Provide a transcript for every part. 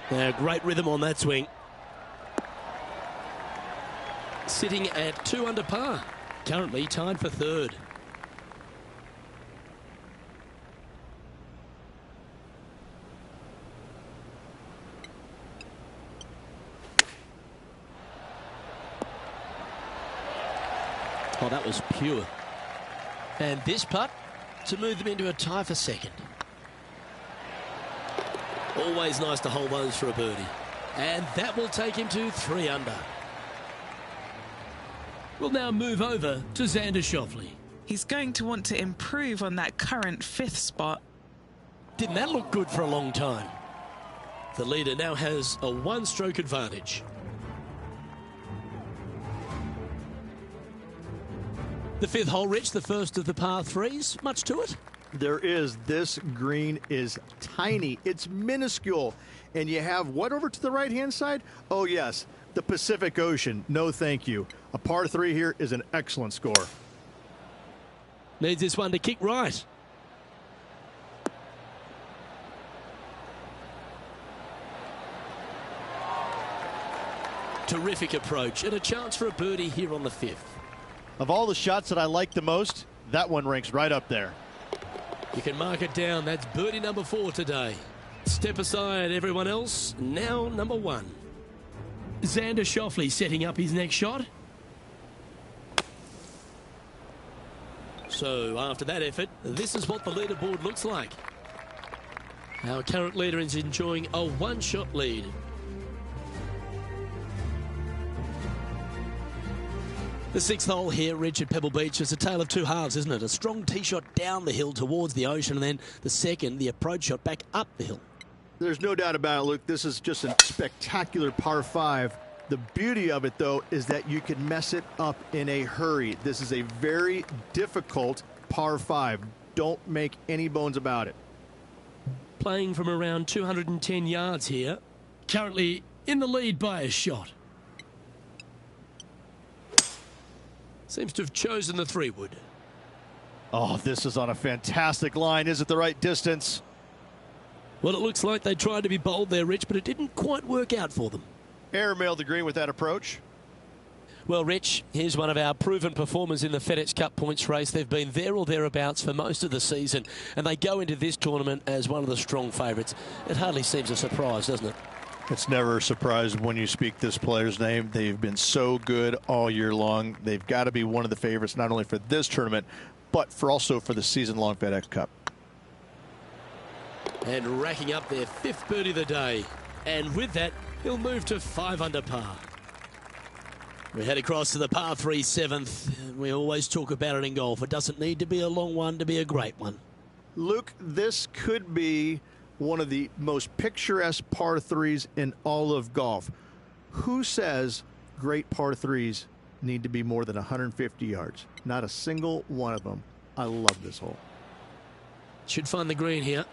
Great rhythm on that swing. Sitting at 2 under par. Currently tied for third. Oh, that was pure. And this putt to move them into a tie for second. Always nice to hold those for a birdie. And that will take him to 3 under. We'll now move over to Xander Schauffele. He's going to want to improve on that current 5th spot. Didn't that look good for a long time? The leader now has a 1-stroke advantage. The 5th hole, Rich, the first of the par 3s. Much to it? There is. This green is tiny. It's minuscule. And you have what over to the right-hand side? Oh, yes, the Pacific Ocean. No, thank you. A par 3 here is an excellent score. Needs this one to kick right. Terrific approach and a chance for a birdie here on the 5th. Of all the shots that I like the most, that one ranks right up there. You can mark it down. That's birdie number 4 today. Step aside, everyone else. Now number 1. Xander Schauffele setting up his next shot. So after that effort, this is what the leaderboard looks like. Our current leader is enjoying a 1-shot lead. The 6th hole here, Rich, at Pebble Beach, is a tale of 2 halves, isn't it? A strong tee shot down the hill towards the ocean, and then the second, the approach shot back up the hill. There's no doubt about it, Luke. This is just a spectacular par 5. The beauty of it, though, is that you can mess it up in a hurry. This is a very difficult par 5. Don't make any bones about it. Playing from around 210 yards here. Currently in the lead by a shot. Seems to have chosen the 3-wood. Oh, this is on a fantastic line. Is it the right distance? Well, it looks like they tried to be bold there, Rich, but it didn't quite work out for them. Airmail the green with that approach. Well, Rich, here's one of our proven performers in the FedEx Cup points race. They've been there or thereabouts for most of the season, and they go into this tournament as one of the strong favourites. It hardly seems a surprise, doesn't it? It's never a surprise when you speak this player's name. They've been so good all year long. They've got to be one of the favorites, not only for this tournament, but also for the season-long FedEx Cup. And racking up their 5th birdie of the day. And with that, he'll move to 5 under par. We head across to the par 3 7th. We always talk about it in golf. It doesn't need to be a long one to be a great one. Luke, this could be one of the most picturesque par 3s in all of golf. Who says great par 3s need to be more than 150 yards? Not a single one of them. I love this hole. Should find the green here.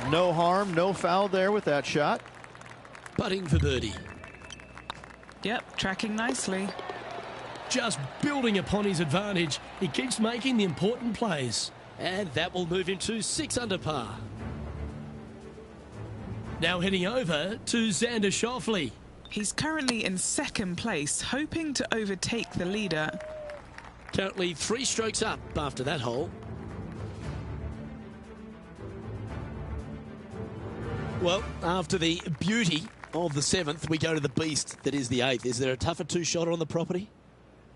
No harm, no foul there with that shot. Putting for birdie. Yep, tracking nicely. Just building upon his advantage. He keeps making the important plays. And that will move him to 6 under par. Now heading over to Xander Schauffele. He's currently in 2nd place, hoping to overtake the leader. Currently 3 strokes up after that hole. Well, after the beauty of the 7th, we go to the beast that is the 8th. Is there a tougher 2-shotter on the property?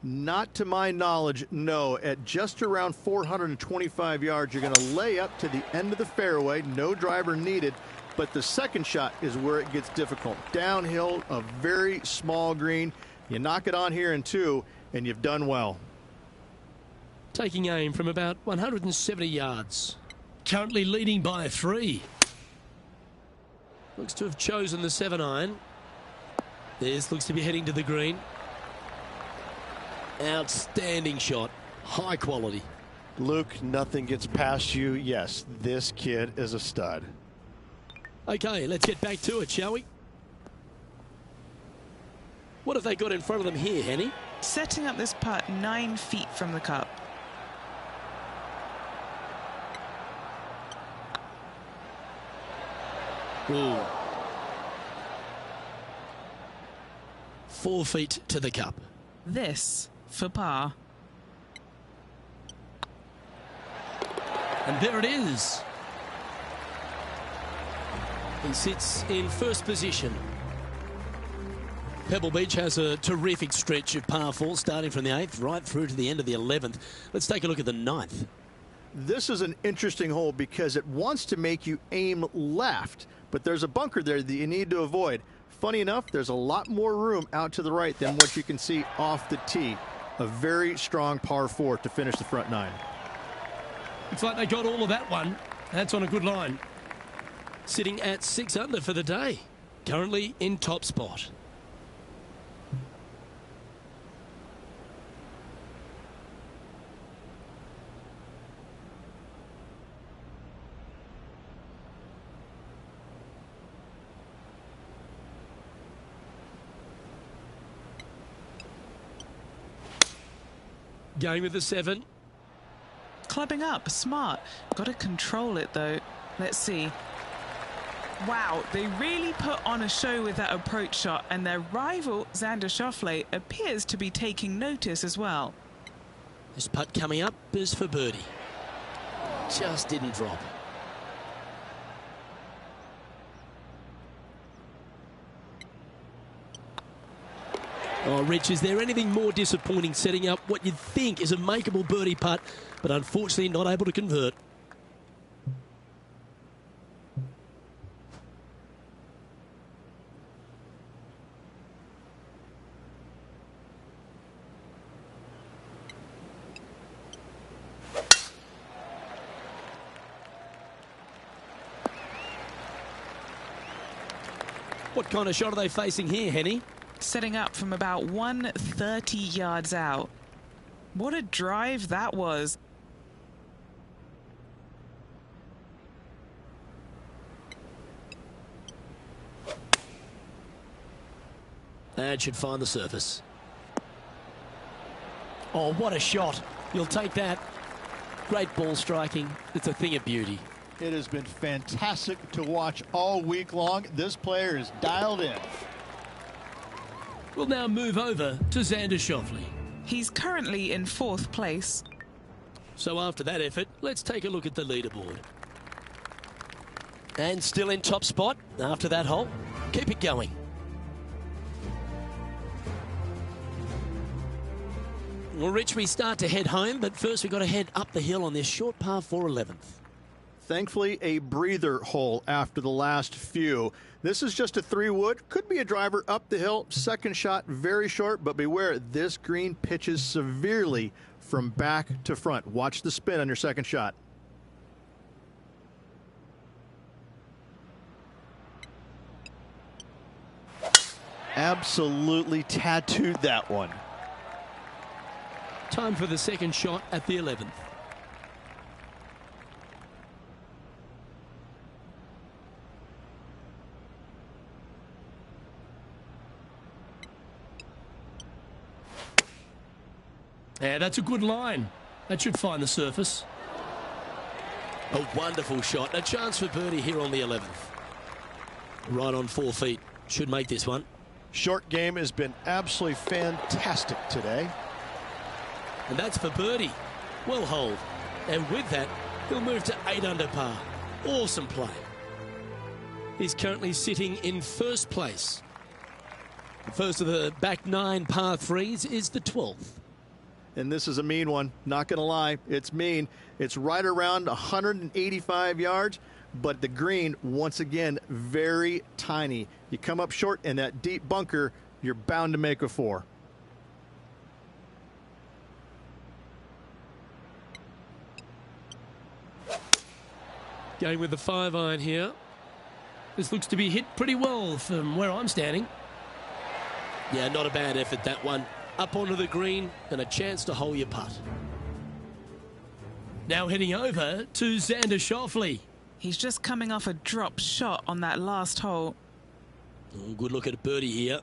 Not to my knowledge, no. At just around 425 yards, you're going to lay up to the end of the fairway. No driver needed. But the second shot is where it gets difficult. Downhill, a very small green. You knock it on here in 2, and you've done well. Taking aim from about 170 yards. Currently leading by 3. Looks to have chosen the 7-iron. This looks to be heading to the green. Outstanding shot. High quality. Luke, nothing gets past you. Yes, this kid is a stud. Okay, let's get back to it, shall we? What have they got in front of them here, Henny? Setting up this putt 9 feet from the cup. Ooh. 4 feet to the cup. This for par. And there it is. He sits in first position. Pebble Beach has a terrific stretch of par 4, starting from the 8th right through to the end of the 11th. Let's take a look at the 9th. This is an interesting hole because it wants to make you aim left, but there's a bunker there that you need to avoid. Funny enough, there's a lot more room out to the right than what you can see off the tee. A very strong par 4 to finish the front 9. It's like they got all of that one. That's on a good line. Sitting at 6 under for the day. Currently in top spot. Going with the 7. Clubbing up, smart. Got to control it though. Let's see. Wow, they really put on a show with that approach shot, and their rival, Xander Schauffele, appears to be taking notice as well. This putt coming up is for birdie. Just didn't drop. Oh, Rich, is there anything more disappointing setting up what you'd think is a makeable birdie putt, but unfortunately not able to convert? What kind of shot are they facing here, Henny? Setting up from about 130 yards out. What a drive that was. That should find the surface. Oh, what a shot. You'll take that. Great ball striking. It's a thing of beauty. It has been fantastic to watch all week long. This player is dialed in. We'll now move over to Xander Schauffele. He's currently in 4th place. So after that effort, let's take a look at the leaderboard. And still in top spot after that hole. Keep it going. Well, Rich, we start to head home, but first we've got to head up the hill on this short par 4 11th. Thankfully, a breather hole after the last few. This is just a 3-wood. Could be a driver up the hill. Second shot, very short, but beware, this green pitches severely from back to front. Watch the spin on your second shot. Absolutely tattooed that one. Time for the second shot at the 11th. Yeah, that's a good line. That should find the surface. A wonderful shot. A chance for birdie here on the 11th. Right on 4 feet. Should make this one. Short game has been absolutely fantastic today. And that's for birdie. Well holed. And with that, he'll move to 8 under par. Awesome play. He's currently sitting in first place. The first of the back 9 par 3s is the 12th. And this is a mean one. Not going to lie. It's mean. It's right around 185 yards, but the green, once again, very tiny. You come up short in that deep bunker, you're bound to make a 4. Going with the 5-iron here. This looks to be hit pretty well from where I'm standing. Yeah, not a bad effort, that one. Up onto the green and a chance to hole your putt. Now heading over to Xander Schauffele. He's just coming off a drop shot on that last hole. Oh, good look at birdie here.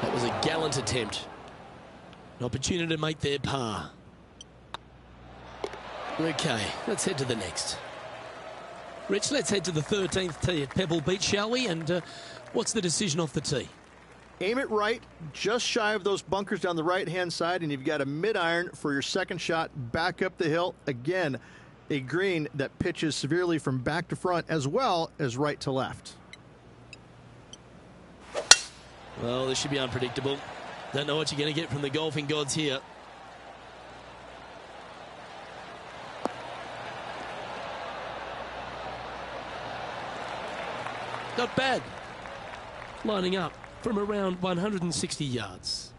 That was a gallant attempt. An opportunity to make their par. Okay, let's head to the next. Rich, let's head to the 13th tee at Pebble Beach, shall we? And what's the decision off the tee? Aim it right, just shy of those bunkers down the right-hand side, and you've got a mid-iron for your second shot back up the hill. Again, a green that pitches severely from back to front as well as right to left. Well, this should be unpredictable. Don't know what you're going to get from the golfing gods here. Not bad. Lining up from around 160 yards.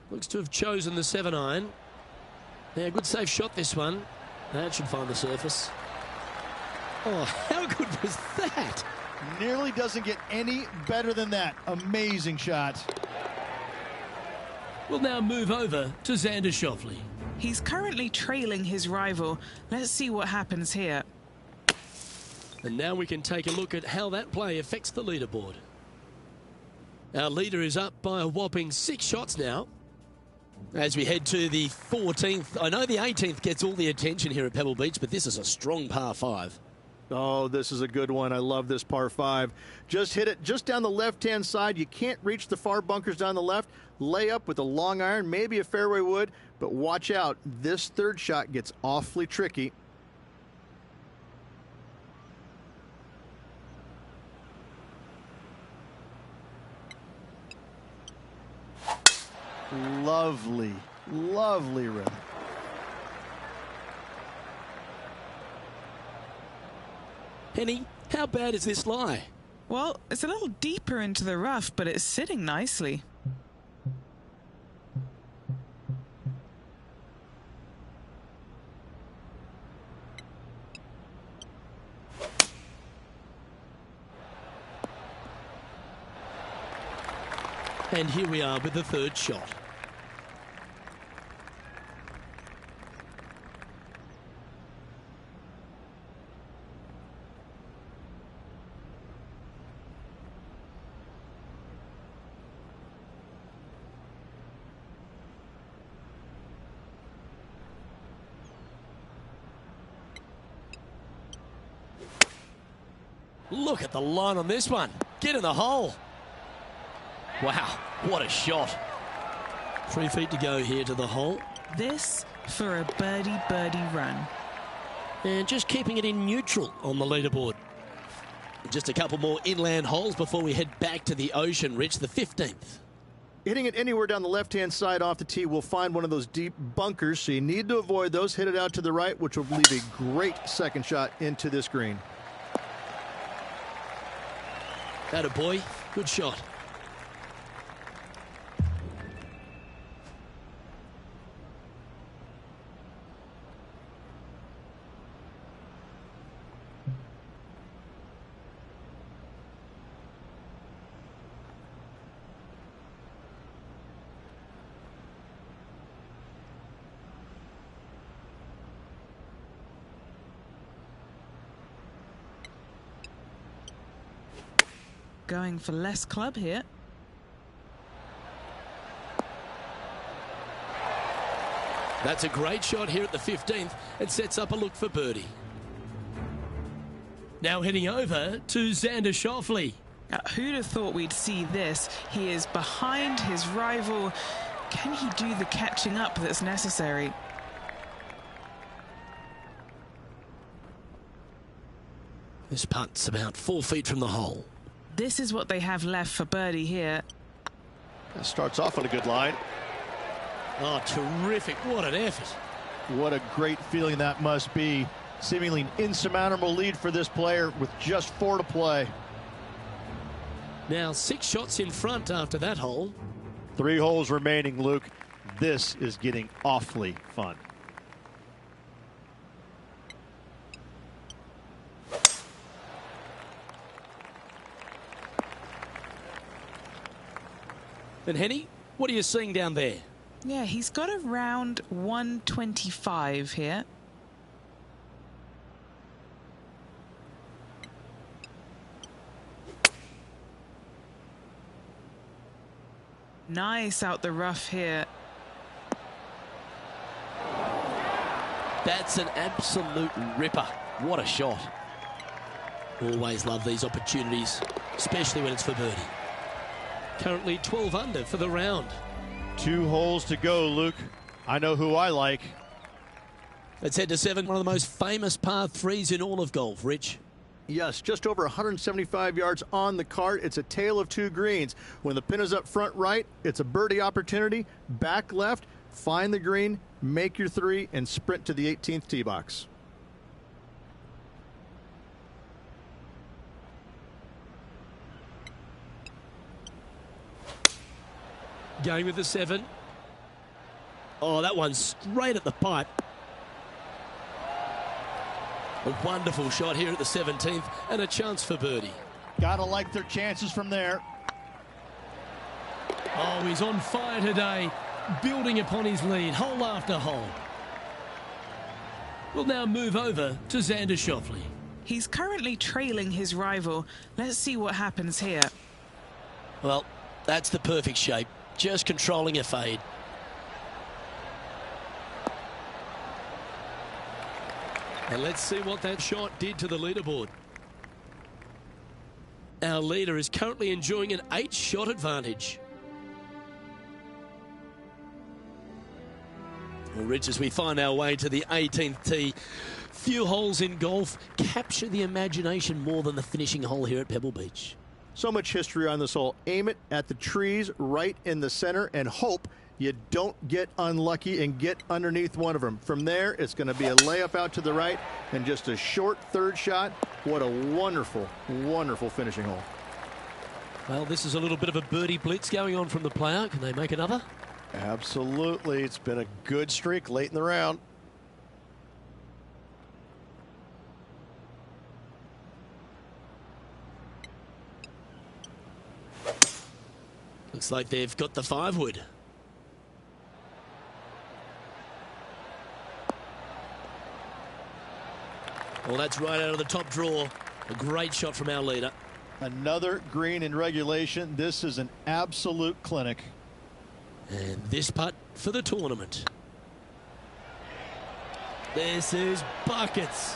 Looks to have chosen the 7-iron. Yeah, good safe shot this one. That should find the surface. Oh, how good was that? Nearly doesn't get any better than that. Amazing shot. We'll now move over to Xander Schauffele. He's currently trailing his rival. Let's see what happens here. And now we can take a look at how that play affects the leaderboard. Our leader is up by a whopping 6 shots now. As we head to the 14th, I know the 18th gets all the attention here at Pebble Beach, but this is a strong par 5. Oh, this is a good one. I love this par 5. Just hit it just down the left-hand side. You can't reach the far bunkers down the left. Lay up with a long iron, maybe a fairway wood, but watch out. This third shot gets awfully tricky. Lovely, lovely rhythm. Henny, how bad is this lie? Well, it's a little deeper into the rough, but it's sitting nicely. And here we are with the third shot. Look at the line on this one. Get in the hole. Wow, what a shot. 3 feet to go here to the hole. This for a birdie run. And just keeping it in neutral on the leaderboard. Just a couple more inland holes before we head back to the ocean, Rich, the 15th. Hitting it anywhere down the left-hand side off the tee will find one of those deep bunkers, so you need to avoid those. Hit it out to the right, which will leave a great second shot into this green. Atta boy, good shot. Going for less club here. That's a great shot here at the 15th. It sets up a look for birdie. Now heading over to Xander Schauffele. Who'd have thought we'd see this? He is behind his rival. Can he do the catching up that's necessary? This putt's about 4 feet from the hole. This is what they have left for birdie here. That starts off on a good line. Oh, terrific. What an effort. What a great feeling that must be. Seemingly an insurmountable lead for this player with just 4 to play. Now 6 shots in front after that hole. 3 holes remaining, Luke. This is getting awfully fun. And Henny, what are you seeing down there? Yeah, he's got around 125 here. Nice out the rough here. That's an absolute ripper. What a shot. Always love these opportunities, especially when it's for birdie. Currently 12 under for the round. 2 holes to go, Luke. I know who I like. Let's head to 7, one of the most famous par 3s in all of golf. Rich? Yes, just over 175 yards on the cart. It's a tale of 2 greens. When the pin is up front right, it's a birdie opportunity. Back left, find the green, make your 3, and sprint to the 18th tee box. Going with the 7. Oh, that one's straight at the pipe. A wonderful shot here at the 17th and a chance for birdie. Gotta like their chances from there. Oh, he's on fire today, building upon his lead, hole after hole. We'll now move over to Xander Schauffele. He's currently trailing his rival. Let's see what happens here. Well, that's the perfect shape, just controlling a fade. And let's see what that shot did to the leaderboard. Our leader is currently enjoying an 8-shot advantage. Well, Rich, as we find our way to the 18th tee, few holes in golf capture the imagination more than the finishing hole here at Pebble Beach. So much history on this hole. Aim it at the trees right in the center and hope you don't get unlucky and get underneath one of them. From there, it's going to be a layup out to the right and just a short 3rd shot. What a wonderful, wonderful finishing hole. Well, this is a little bit of a birdie blitz going on from the player. Can they make another? Absolutely. It's been a good streak late in the round. Looks like they've got the 5-wood. Well, that's right out of the top draw. A great shot from our leader. Another green in regulation. This is an absolute clinic. And this putt for the tournament. This is buckets.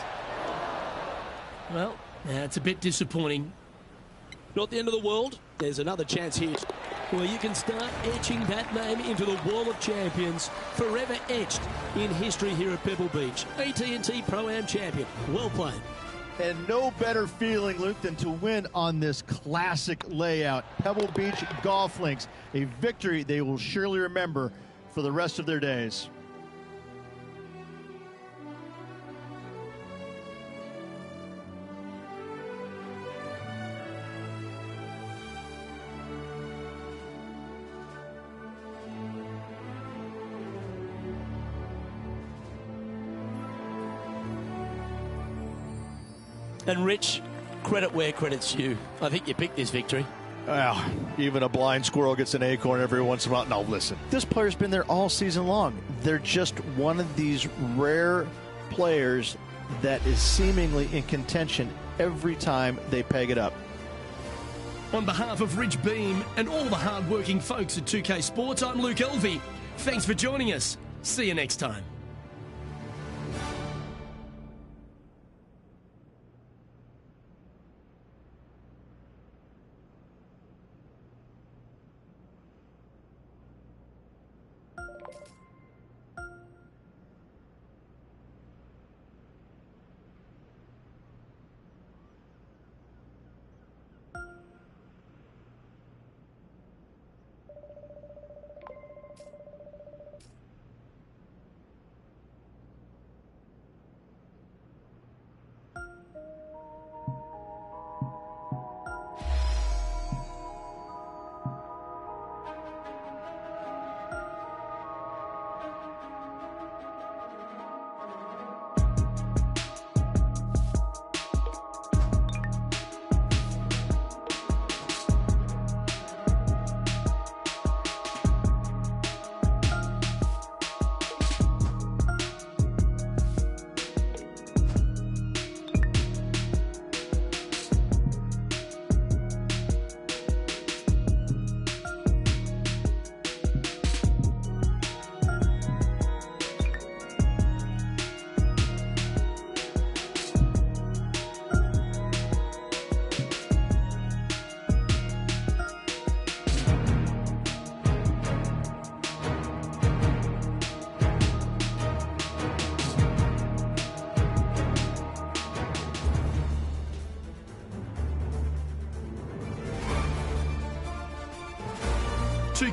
Well, that's a bit disappointing. Not the end of the world. There's another chance here where you can start etching that name into the wall of champions, forever etched in history here at Pebble Beach. AT&T Pro-Am champion. Well played. And no better feeling, Luke, than to win on this classic layout. Pebble Beach Golf Links, a victory they will surely remember for the rest of their days. And Rich, credit where credit's due. I think you picked this victory. Well, even a blind squirrel gets an acorn every once in a while. No, listen, this player's been there all season long. They're just one of these rare players that is seemingly in contention every time they peg it up. On behalf of Rich Beam and all the hard-working folks at 2K Sports, I'm Luke Elvey. Thanks for joining us. See you next time.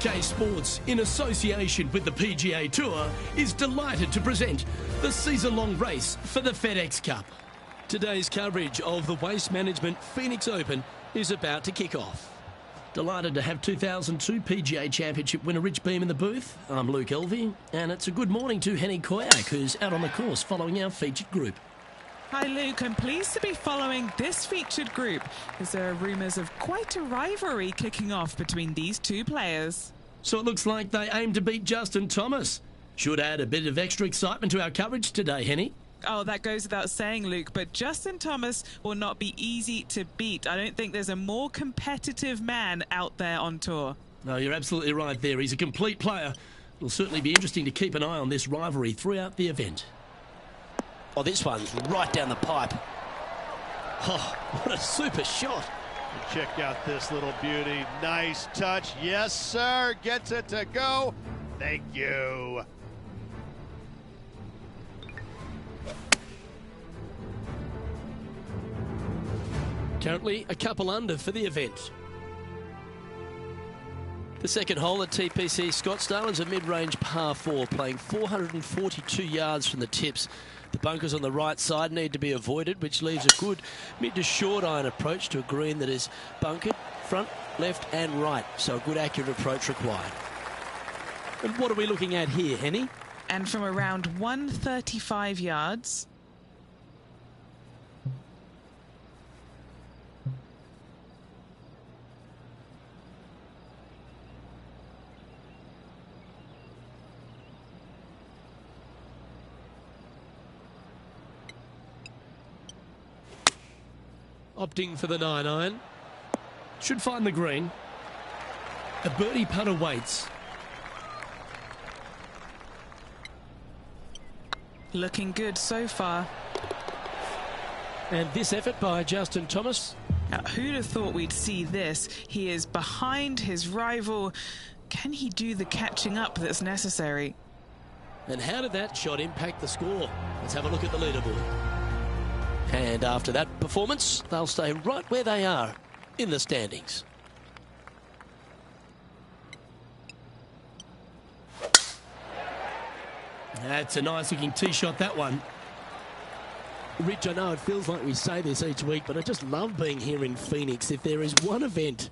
UK Sports, in association with the PGA Tour, is delighted to present the season-long race for the FedEx Cup. Today's coverage of the Waste Management Phoenix Open is about to kick off. Delighted to have 2002 PGA Championship winner Rich Beem in the booth. I'm Luke Elvey, and it's a good morning to Henny Koyak, who's out on the course following our featured group. Hi Luke, I'm pleased to be following this featured group as there are rumours of quite a rivalry kicking off between these two players. So it looks like they aim to beat Justin Thomas. Should add a bit of extra excitement to our coverage today, Henny. Oh, that goes without saying, Luke, but Justin Thomas will not be easy to beat. I don't think there's a more competitive man out there on tour. No, you're absolutely right there. He's a complete player. It'll certainly be interesting to keep an eye on this rivalry throughout the event. Oh, this one's right down the pipe. Oh, what a super shot. Check out this little beauty. Nice touch. Yes, sir. Gets it to go. Thank you. Currently a couple under for the event. The second hole at TPC Scottsdale is a mid-range par 4, playing 442 yards from the tips. The bunkers on the right side need to be avoided, which leaves a good mid to short iron approach to a green that is bunkered front, left and right. So a good accurate approach required. And what are we looking at here, Henny? And from around 135 yards. Opting for the 9-iron. Should find the green. A birdie putt awaits. Looking good so far. And this effort by Justin Thomas. Now, who'd have thought we'd see this? He is behind his rival. Can he do the catching up that's necessary? And how did that shot impact the score? Let's have a look at the leaderboard. And after that performance, they'll stay right where they are in the standings. That's a nice looking tee shot, that one. Rich, I know it feels like we say this each week, but I just love being here in Phoenix. If there is one event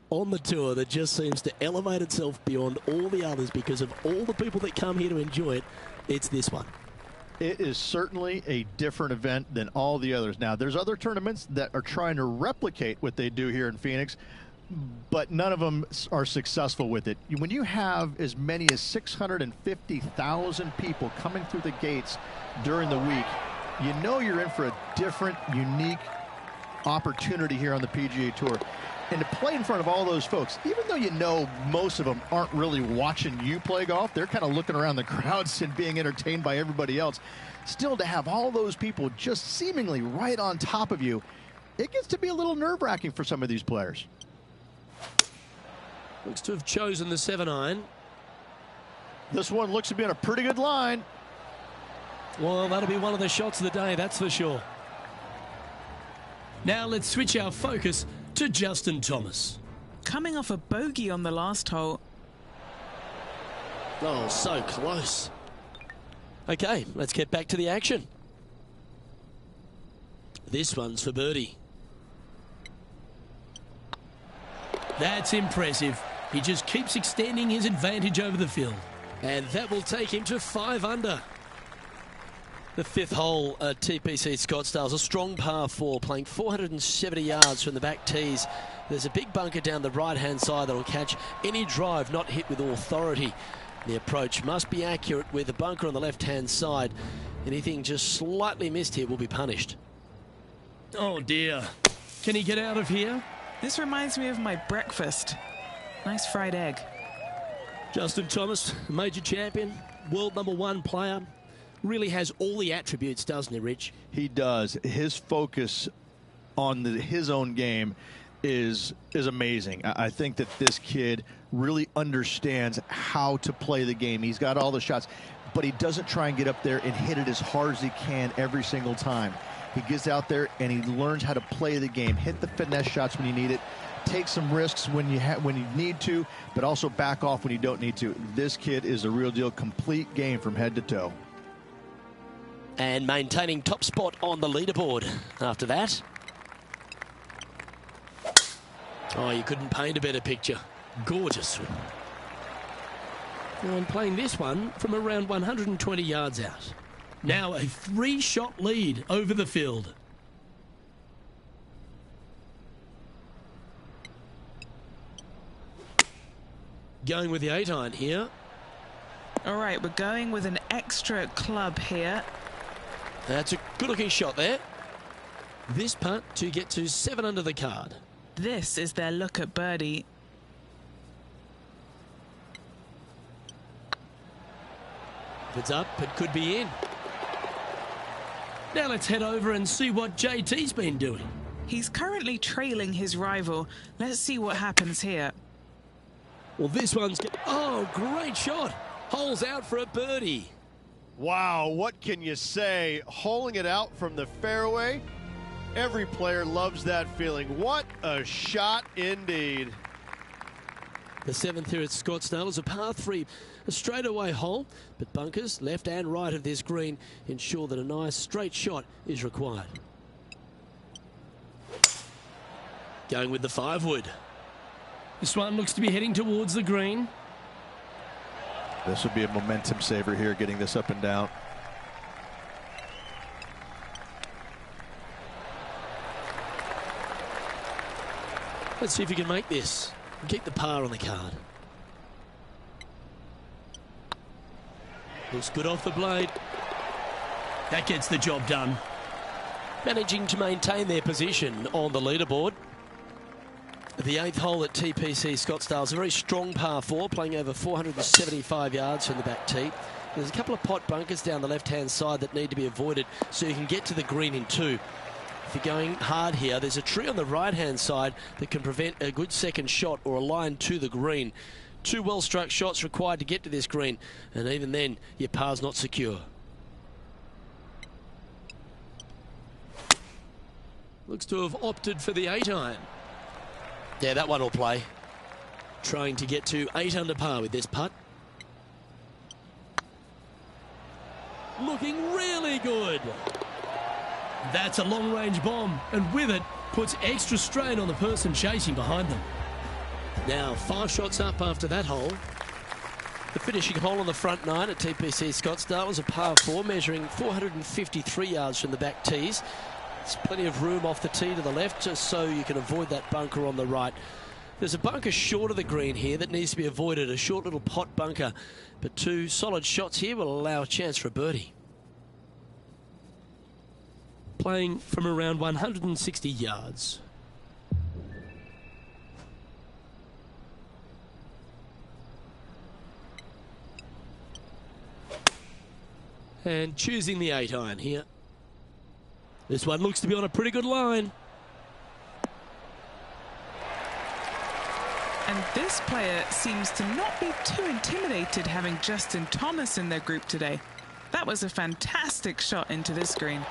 on the tour that just seems to elevate itself beyond all the others because of all the people that come here to enjoy it, it's this one. It is certainly a different event than all the others. Now, there's other tournaments that are trying to replicate what they do here in Phoenix, but none of them are successful with it. When you have as many as 650,000 people coming through the gates during the week, you know you're in for a different, unique opportunity here on the PGA Tour. And to play in front of all those folks, even though you know most of them aren't really watching you play golf, they're kind of looking around the crowds and being entertained by everybody else. Still, to have all those people just seemingly right on top of you, it gets to be a little nerve-wracking for some of these players. Looks to have chosen the 7-iron. This one looks to be on a pretty good line. Well, that'll be one of the shots of the day, that's for sure. Now let's switch our focus to Justin Thomas. Coming off a bogey on the last hole. Oh, so close. Okay, let's get back to the action. This one's for birdie. That's impressive. He just keeps extending his advantage over the field. And that will take him to 5 under. The fifth hole at TPC Scottsdale is a strong par 4, playing 470 yards from the back tees. There's a big bunker down the right-hand side that will catch any drive not hit with authority. The approach must be accurate with the bunker on the left-hand side. Anything just slightly missed here will be punished. Oh dear. Can he get out of here? This reminds me of my breakfast. Nice fried egg. Justin Thomas, major champion, world #1 player. Really has all the attributes, doesn't he, Rich? He does. His focus on his own game is amazing. I think that this kid really understands how to play the game. He's got all the shots. but he doesn't try and get up there and hit it as hard as he can every single time. He gets out there and he learns how to play the game, hit the finesse shots when you need it, take some risks when you need to, but also back off when you don't need to. This kid is a real deal, complete game from head to toe. And maintaining top spot on the leaderboard after that. Oh, you couldn't paint a better picture. Gorgeous. And playing this one from around 120 yards out. Now a 3-shot lead over the field. Going with the 8-iron here. All right, we're going with an extra club here. That's a good-looking shot there. This putt to get to 7 under the card. This is their look at birdie. If it's up, it could be in. Now let's head over and see what JT's been doing. He's currently trailing his rival. Let's see what happens here. Well, this one's... Oh, great shot. Holes out for a birdie. Wow, what can you say? Holing it out from the fairway. Every player loves that feeling. What a shot indeed. The 7th here at Scottsdale is a par 3, a straightaway hole, but bunkers left and right of this green ensure that a nice straight shot is required. Going with the 5-wood. This one looks to be heading towards the green. This would be a momentum saver here, getting this up and down. Let's see if you can make this and keep the par on the card. Looks good off the blade. That gets the job done. Managing to maintain their position on the leaderboard. The 8th hole at TPC Scottsdale is a very strong par 4, playing over 475 yards from the back tee. There's a couple of pot bunkers down the left-hand side that need to be avoided so you can get to the green in 2. If you're going hard here, there's a tree on the right-hand side that can prevent a good second shot or a line to the green. 2 well-struck shots required to get to this green, and even then, your par's not secure. Looks to have opted for the 8-iron. Yeah, that one will play. Trying to get to 8 under par with this putt. Looking really good. That's a long-range bomb, and with it, puts extra strain on the person chasing behind them. Now, 5 shots up after that hole. The finishing hole on the front 9 at TPC Scottsdale was a par 4, measuring 453 yards from the back tees. There's plenty of room off the tee to the left, just so you can avoid that bunker on the right. There's a bunker short of the green here that needs to be avoided, a short little pot bunker. But 2 solid shots here will allow a chance for a birdie. Playing from around 160 yards. And choosing the 8-iron here. This one looks to be on a pretty good line. And this player seems to not be too intimidated having Justin Thomas in their group today. That was a fantastic shot into this green.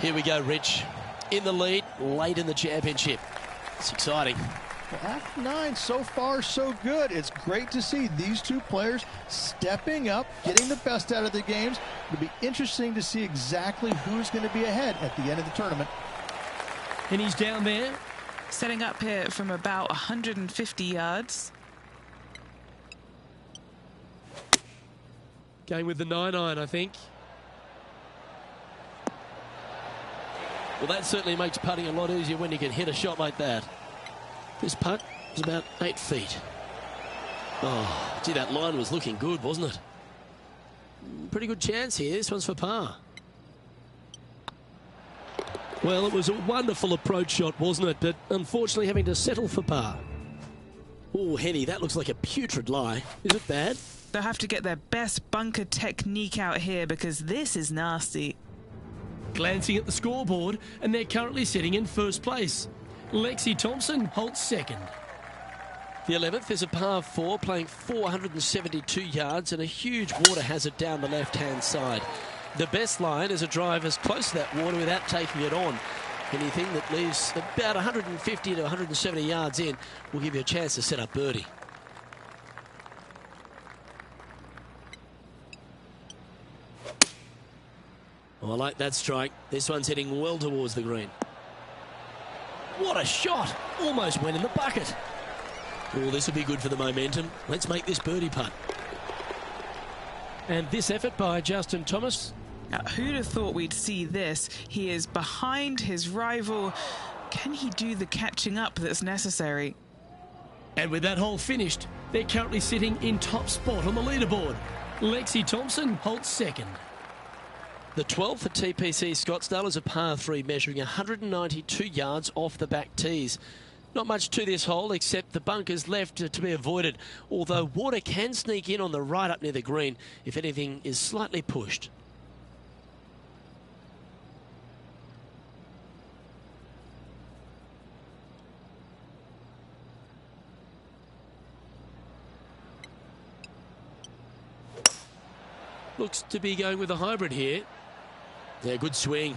Here we go, Rich. In the lead, late in the championship. It's exciting. Well, after 9, so far so good. It's great to see these 2 players stepping up, getting the best out of the games. It'll be interesting to see exactly who's going to be ahead at the end of the tournament. And he's down there. Setting up here from about 150 yards. Going with the 9-iron, I think. Well, that certainly makes putting a lot easier when you can hit a shot like that. This putt was about 8 feet. Oh, gee, that line was looking good, wasn't it? Pretty good chance here. This one's for par. Well, it was a wonderful approach shot, wasn't it? But unfortunately having to settle for par. Oh, Henny, that looks like a putrid lie. Is it bad? They'll have to get their best bunker technique out here because this is nasty. Glancing at the scoreboard, and they're currently sitting in first place. Lexi Thompson holds second. The 11th is a par 4, playing 472 yards and a huge water hazard down the left-hand side. The best line is a drive as close to that water without taking it on. Anything that leaves about 150 to 170 yards in will give you a chance to set up birdie. Oh, I like that strike. This one's heading well towards the green. What a shot! Almost went in the bucket. Oh, this will be good for the momentum. Let's make this birdie putt. And this effort by Justin Thomas. Now, who'd have thought we'd see this? He is behind his rival. Can he do the catching up that's necessary? And with that hole finished, they're currently sitting in top spot on the leaderboard. Lexi Thompson holds second. The 12th at TPC Scottsdale is a par 3 measuring 192 yards off the back tees. Not much to this hole except the bunkers left to be avoided, although water can sneak in on the right up near the green if anything is slightly pushed. Looks to be going with a hybrid here. Yeah, good swing.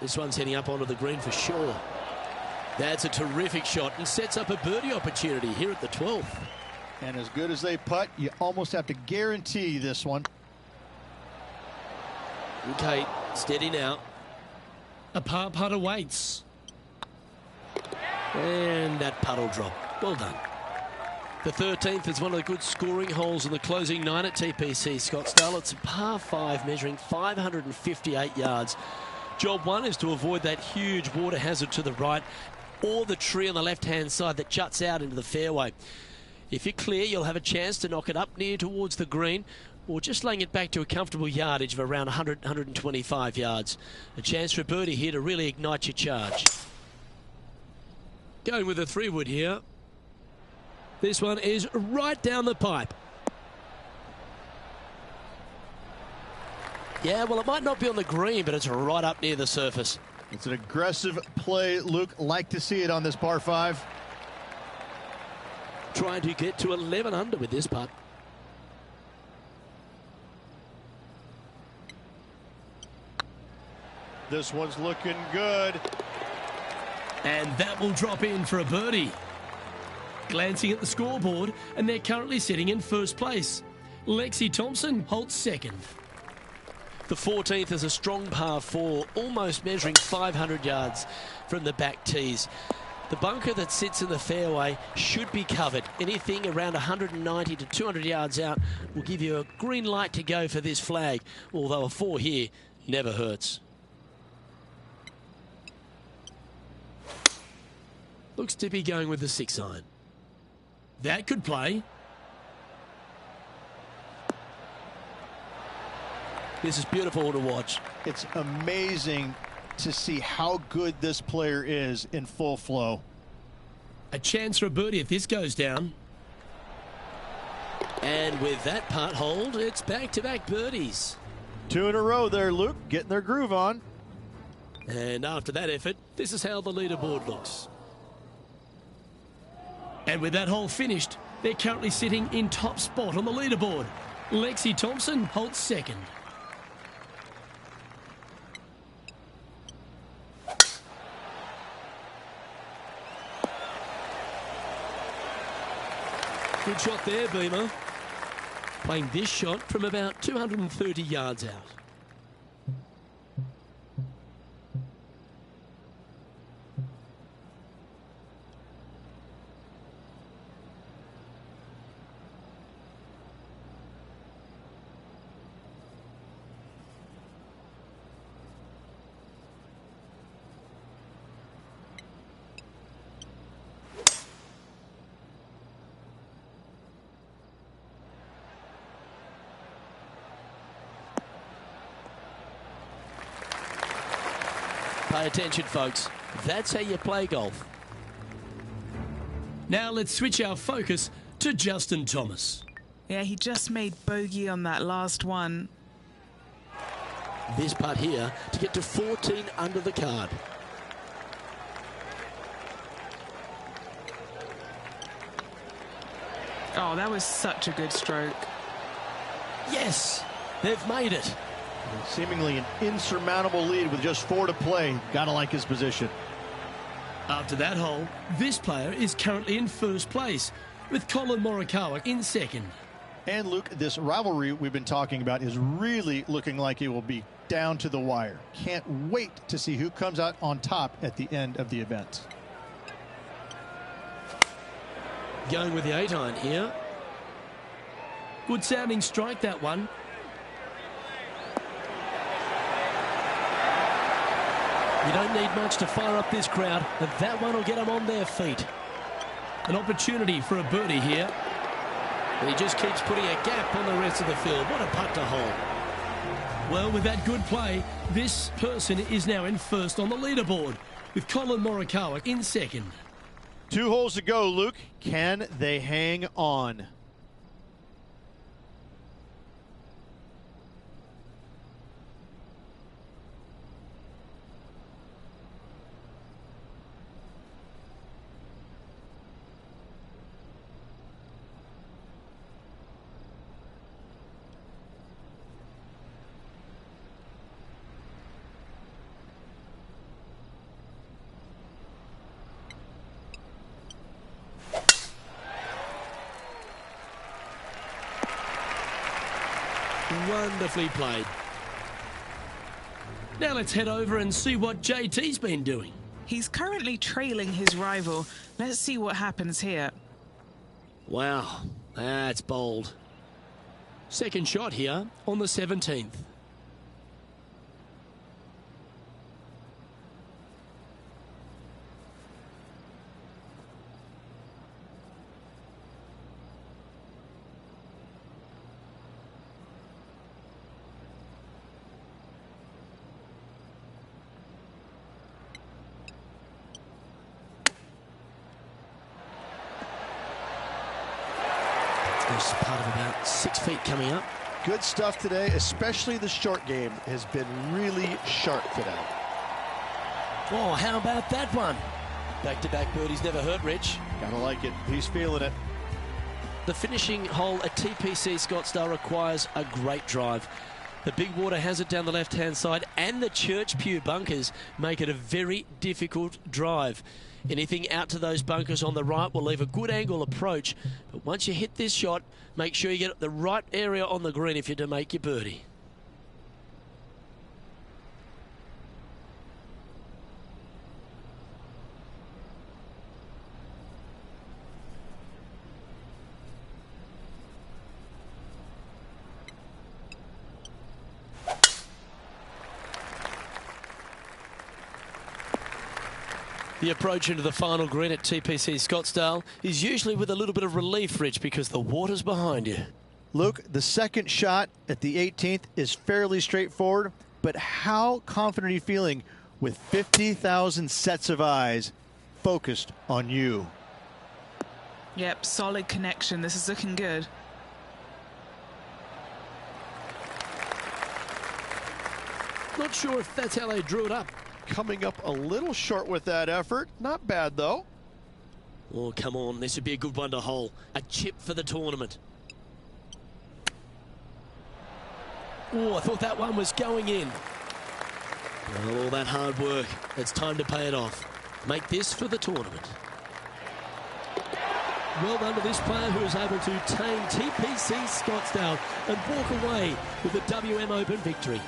This one's heading up onto the green for sure. That's a terrific shot and sets up a birdie opportunity here at the 12th. And as good as they putt, you almost have to guarantee this one. Okay, steady now. A par putt awaits. And that putt'll drop. Well done. The 13th is one of the good scoring holes in the closing 9 at TPC Scottsdale. It's a par 5 measuring 558 yards. Job 1 is to avoid that huge water hazard to the right or the tree on the left-hand side that juts out into the fairway. If you're clear, you'll have a chance to knock it up near towards the green or just laying it back to a comfortable yardage of around 100, 125 yards. A chance for a birdie here to really ignite your charge. Going with a 3-wood here. This one is right down the pipe. Yeah, well, it might not be on the green, but it's right up near the surface. It's an aggressive play, Luke. Like to see it on this par 5. Trying to get to 11 under with this putt. This one's looking good. And that will drop in for a birdie. Glancing at the scoreboard, and they're currently sitting in first place. Lexi Thompson holds second. The 14th is a strong par 4, almost measuring 500 yards from the back tees. The bunker that sits in the fairway should be covered. Anything around 190 to 200 yards out will give you a green light to go for this flag, although a 4 here never hurts. Looks to be going with the 6-iron. That could play. This is beautiful to watch. It's amazing to see how good this player is in full flow. A chance for a birdie if this goes down. And with that putt hold, it's back-to-back birdies. 2 in a row there, Luke, getting their groove on. And after that effort, this is how the leaderboard looks. And with that hole finished, they're currently sitting in top spot on the leaderboard. Lexi Thompson holds second. Good shot there, Beamer. Playing this shot from about 230 yards out. Pay attention, folks. That's how you play golf. Now let's switch our focus to Justin Thomas. Yeah, he just made bogey on that last one. This putt here to get to 14 under the card. Oh, that was such a good stroke. Yes, they've made it. Seemingly an insurmountable lead with just 4 to play. Gotta like his position. After that hole, this player is currently in first place, with Colin Morikawa in second. And Luke, this rivalry we've been talking about is really looking like it will be down to the wire. Can't wait to see who comes out on top at the end of the event. Going with the 8-iron here. Good sounding strike, that one. You don't need much to fire up this crowd, but that one will get them on their feet. An opportunity for a birdie here. And he just keeps putting a gap on the rest of the field. What a putt to hole. Well, with that good play, this person is now in first on the leaderboard, with Colin Morikawa in second. 2 holes to go, Luke. Can they hang on? Wonderfully played. Now let's head over and see what JT's been doing. He's currently trailing his rival. Let's see what happens here. Wow, that's bold. Second shot here on the 17th. There's a part of about 6 feet coming up. Good stuff today, especially the short game has been really sharp today. Oh, how about that one? Back-to-back birdies never hurt, Rich. Gotta like it. He's feeling it. The finishing hole at TPC Scottsdale requires a great drive. The big water has it down the left-hand side, and the Church Pew bunkers make it a very difficult drive. Anything out to those bunkers on the right will leave a good angle approach, but once you hit this shot, make sure you get the right area on the green if you're to make your birdie. The approach into the final green at TPC Scottsdale is usually with a little bit of relief, Rich, because the water's behind you. Luke, the second shot at the 18th is fairly straightforward, but how confident are you feeling with 50,000 sets of eyes focused on you? Yep, solid connection. This is looking good. Not sure if that's how they drew it up. Coming up a little short with that effort. Not bad, though. Oh, come on. This would be a good one to hole. A chip for the tournament. Oh, I thought that one was going in. All that hard work. It's time to pay it off. Make this for the tournament. Well done to this player who was able to tame TPC Scottsdale and walk away with the WM Open victory.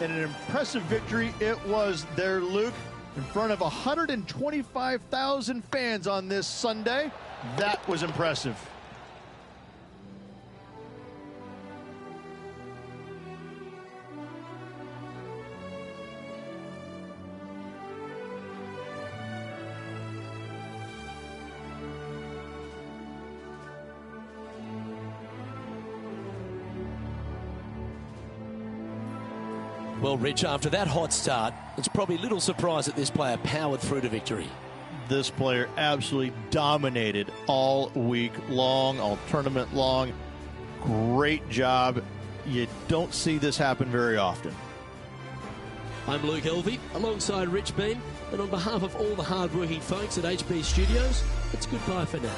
And an impressive victory it was there, Luke, in front of 125,000 fans on this Sunday. That was impressive. Well, Rich, after that hot start, it's probably little surprise that this player powered through to victory. This player absolutely dominated all week long, all tournament long. Great job. You don't see this happen very often. I'm Luke Elvey, alongside Rich Beam, and on behalf of all the hard-working folks at HB Studios, it's goodbye for now.